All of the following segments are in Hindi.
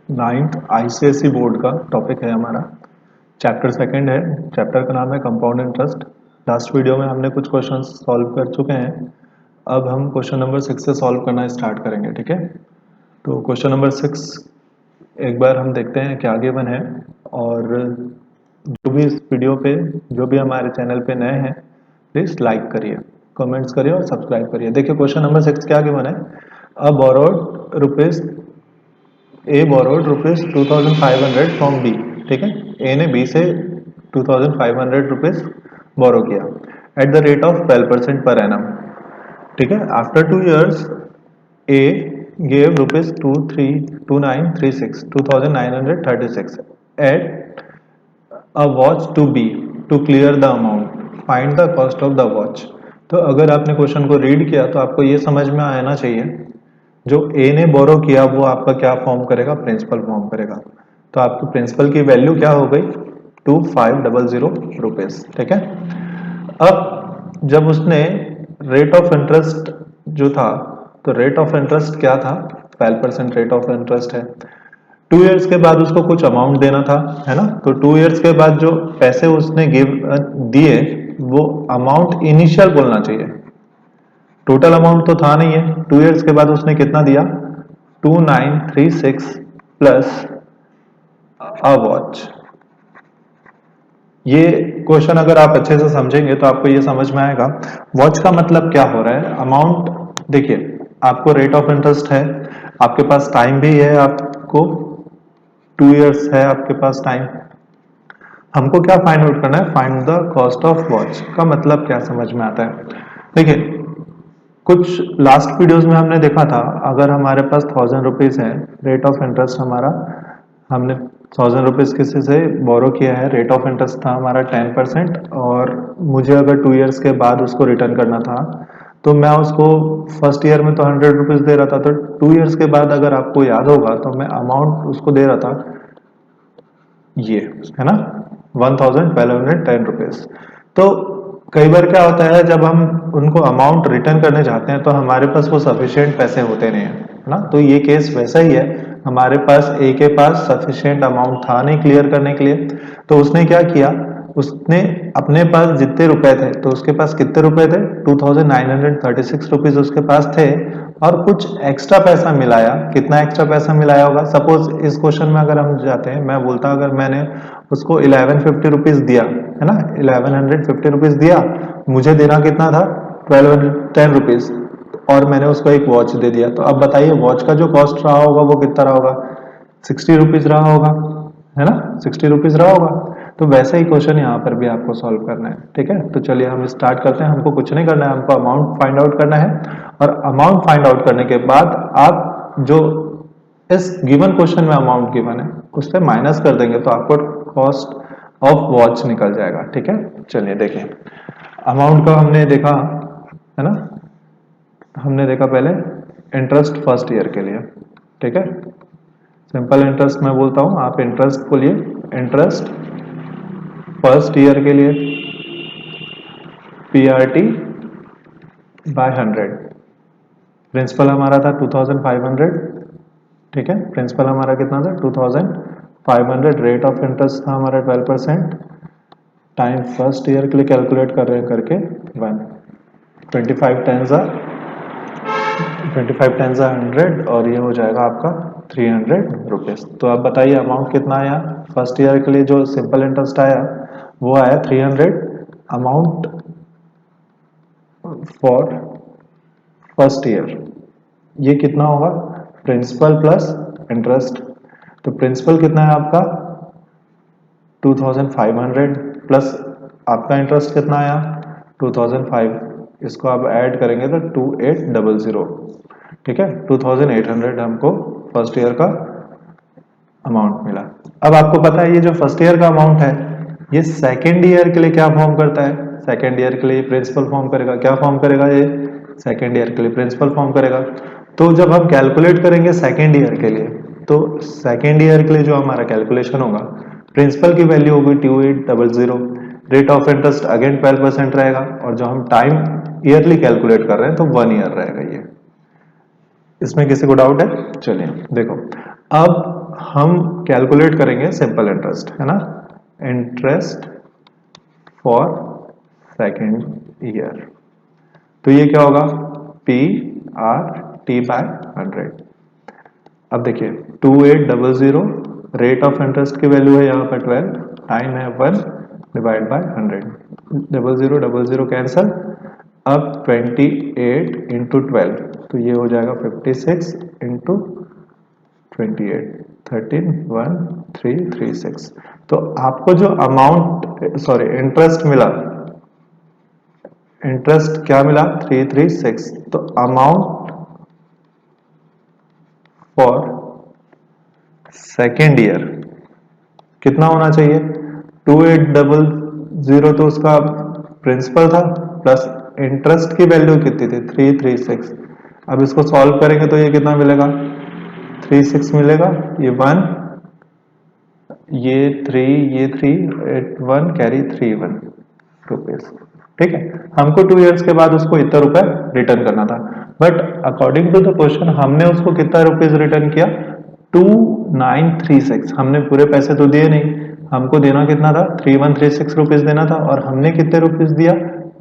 नाइन्थ आईसीएसई बोर्ड का टॉपिक है हमारा। चैप्टर सेकंड है। चैप्टर का नाम है कंपाउंड इंटरेस्ट। लास्ट वीडियो में हमने कुछ क्वेश्चन सॉल्व कर चुके हैं। अब हम क्वेश्चन नंबर 6 से सॉल्व करना स्टार्ट करेंगे। ठीक है, तो क्वेश्चन नंबर 6 एक बार हम देखते हैं क्या गिवन है। और जो भी इस वीडियो पे, जो भी हमारे चैनल पे नए हैं, प्लीज़ लाइक करिए, कमेंट्स करिए और सब्सक्राइब करिए। देखिए क्वेश्चन नंबर 6 क्या गिवन है। A borrowed rupees A borrowed rupees 2500 from B. ठीक है, ए ने बी से 2500 रुपीज बोरो किया एट द रेट ऑफ 12% पर एनम। ठीक है, after 2 years A gave rupees 2936 at a watch to B to clear the amount, find the cost of the watch. तो अगर आपने क्वेश्चन को रीड किया तो आपको ये समझ में आना चाहिए, जो ए ने बोरो किया वो आपका क्या फॉर्म करेगा, प्रिंसिपल फॉर्म करेगा। तो आपकी प्रिंसिपल की वैल्यू क्या हो गई, 2500 रुपीज। ठीक है, अब जब उसने रेट ऑफ इंटरेस्ट जो था, तो रेट ऑफ इंटरेस्ट क्या था, 12% रेट ऑफ इंटरेस्ट है। 2 years के बाद उसको कुछ अमाउंट देना था, है ना। तो 2 years के बाद जो पैसे उसने दिए, वो अमाउंट इनिशियल बोलना चाहिए, टोटल अमाउंट तो था नहीं है। 2 years के बाद उसने कितना दिया, 2936 प्लस अ वॉच। ये क्वेश्चन अगर आप अच्छे से समझेंगे तो आपको ये समझ में आएगा वॉच का मतलब क्या हो रहा है। अमाउंट देखिए, आपको रेट ऑफ इंटरेस्ट है, आपके पास टाइम भी है, आपको 2 years है आपके पास टाइम। हमको क्या फाइंड आउट करना है, find the cost of watch का मतलब क्या समझ में आता है। देखिए कुछ लास्ट वीडियोस में हमने देखा था, अगर हमारे पास 1000 रुपीज है, रेट ऑफ इंटरेस्ट हमारा, हमने 1000 रुपीज किसी से बोरो किया है, रेट ऑफ इंटरेस्ट था हमारा 10%, और मुझे अगर 2 years के बाद उसको रिटर्न करना था, तो मैं उसको फर्स्ट ईयर में तो 100 रुपीज दे रहा था, तो 2 years के बाद अगर आपको याद होगा तो मैं अमाउंट उसको दे रहा था, ये है ना, 1210 रुपीज। तो कई बार क्या होता है, जब हम उनको अमाउंट रिटर्न करने जाते हैं तो हमारे पास वो सफिशिएंट पैसे होते नहीं है ना। तो ये केस वैसा ही है, हमारे पास ए के पास सफिशिएंट अमाउंट था नहीं क्लियर करने के लिए। तो उसने क्या किया, उसने अपने पास जितने रुपए थे, तो उसके पास कितने रुपए थे, 2936 रुपीज उसके पास थे, और कुछ एक्स्ट्रा पैसा मिलाया। कितना एक्स्ट्रा पैसा मिलाया होगा, सपोज इस क्वेश्चन में अगर हम जाते हैं, मैं बोलता अगर मैंने उसको 1150 रुपीज दिया, है ना, 1150 रुपीज दिया, मुझे देना कितना था, 1210 रुपीज, और मैंने उसको एक वॉच दे दिया। तो अब बताइए वॉच का जो कॉस्ट रहा होगा वो कितना रहा होगा, 60 रुपीज रहा होगा, है ना, 60 रुपीज रहा होगा। तो वैसा ही क्वेश्चन यहाँ पर भी आपको सॉल्व करना है। ठीक है, तो चलिए हम स्टार्ट करते हैं। हमको कुछ नहीं करना है, हमको अमाउंट फाइंड आउट करना है, और अमाउंट फाइंड आउट करने के बाद आप जो इस गिवन क्वेश्चन में अमाउंट गिवन है उससे माइनस कर देंगे तो आपको कॉस्ट ऑफ वॉच निकल जाएगा। ठीक है, चलिए देखें अमाउंट का हमने देखा, है ना, हमने देखा पहले इंटरेस्ट फर्स्ट ईयर के लिए। ठीक है, सिंपल इंटरेस्ट मैं बोलता हूं, आप इंटरेस्ट बोलिए। इंटरेस्ट फर्स्ट ईयर के लिए पीआरटी बाय 100, प्रिंसिपल हमारा था 2500। ठीक है, प्रिंसिपल हमारा कितना था, 2500, रेट ऑफ इंटरेस्ट था हमारा 12%, टाइम फर्स्ट ईयर के लिए कैलकुलेट कर रहे हैं करके 1, 25 टेंस 100, और ये हो जाएगा आपका 300 रुपीज। तो आप बताइए अमाउंट कितना आया फर्स्ट ईयर के लिए, जो सिंपल इंटरेस्ट आया वो आया 300। अमाउंट फॉर फर्स्ट ईयर ये कितना होगा, प्रिंसिपल प्लस इंटरेस्ट। तो प्रिंसिपल कितना है आपका 2500, प्लस आपका इंटरेस्ट कितना आया 2005, इसको आप ऐड करेंगे तो 2800। ठीक है, 2800 हमको फर्स्ट ईयर का अमाउंट मिला। अब आपको पता है ये जो फर्स्ट ईयर का अमाउंट है, ये सेकेंड ईयर के लिए क्या फॉर्म करता है, सेकेंड ईयर के लिए प्रिंसिपल फॉर्म करेगा। क्या फॉर्म करेगा, ये सेकेंड ईयर के लिए प्रिंसिपल फॉर्म करेगा। तो जब हम कैलकुलेट करेंगे सेकेंड ईयर के लिए, तो सेकेंड ईयर के लिए जो हमारा कैलकुलेशन होगा, प्रिंसिपल की वैल्यू होगी 2800, रेट ऑफ इंटरेस्ट अगेन 12% रहेगा, और जो हम टाइम ईयरली कैलकुलेट कर रहे हैं तो 1 ईयर रहेगा ये। इसमें किसी को डाउट है, चलिए देखो अब हम कैलकुलेट करेंगे सिंपल इंटरेस्ट, है ना, इंटरेस्ट फॉर सेकेंड ईयर। तो ये क्या होगा, पी आर टी बाय 100। अब देखिए 2800 रेट ऑफ इंटरेस्ट की वैल्यू है यहाँ पर 12, टाइम है 1 डिवाइड बाय 100, 0000 कैंसल। अब 28 इंटू 12, तो ये हो जाएगा 56 इंटू 28, 131336। तो आपको जो अमाउंट सॉरी इंटरेस्ट मिला, इंटरेस्ट क्या मिला 336। तो अमाउंट फॉर सेकेंड ईयर कितना होना चाहिए, 2800 तो उसका प्रिंसिपल था, प्लस इंटरेस्ट की वैल्यू कितनी थी 336। अब इसको सॉल्व करेंगे तो ये कितना मिलेगा, 36 मिलेगा, ये 1, ये 3, ये 3, 1 कैरी 31 रुपीज। ठीक है, हमको 2 इयर्स के बाद उसको इतना रुपए रिटर्न करना था, but according to the question हमने उसको कितना रुपीज रिटर्न किया, 2936। हमने पूरे पैसे तो दिए नहीं, हमको देना कितना था 3136 रुपीज देना था, और हमने कितने रुपीज दिया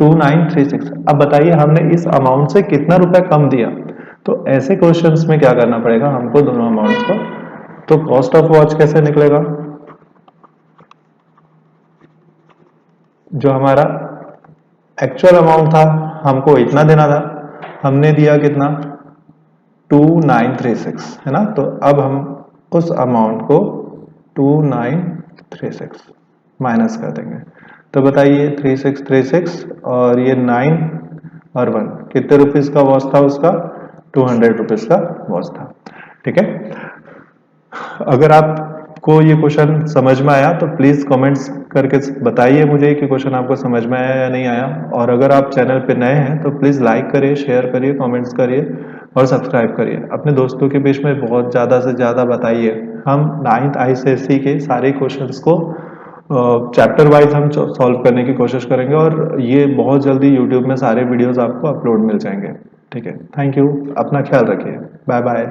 2936। अब बताइए हमने इस अमाउंट से कितना रुपए कम दिया। तो ऐसे क्वेश्चंस में क्या करना पड़ेगा हमको दोनों अमाउंट्स को। तो कॉस्ट ऑफ वॉच कैसे निकलेगा, जो हमारा एक्चुअल अमाउंट था हमको इतना देना था, हमने दिया कितना 2936, है ना। तो अब हम उस अमाउंट को 2936 माइनस कर देंगे। तो बताइए 3636 और ये 9 और 1 कितने रुपीस का वॉच था उसका, 200 रुपीस का वॉच था। ठीक है, अगर आपको ये क्वेश्चन समझ में आया तो प्लीज कमेंट्स करके बताइए मुझे कि क्वेश्चन आपको समझ में आया या नहीं आया। और अगर आप चैनल पे नए हैं तो प्लीज लाइक करिए, शेयर करिए, कमेंट्स करिए और सब्सक्राइब करिए। अपने दोस्तों के बीच में बहुत ज़्यादा से ज़्यादा बताइए। हम 9th ICSE के सारे क्वेश्चंस को चैप्टर वाइज हम सॉल्व करने की कोशिश करेंगे, और ये बहुत जल्दी यूट्यूब में सारे वीडियोस आपको अपलोड मिल जाएंगे। ठीक है, थैंक यू, अपना ख्याल रखिए, बाय बाय।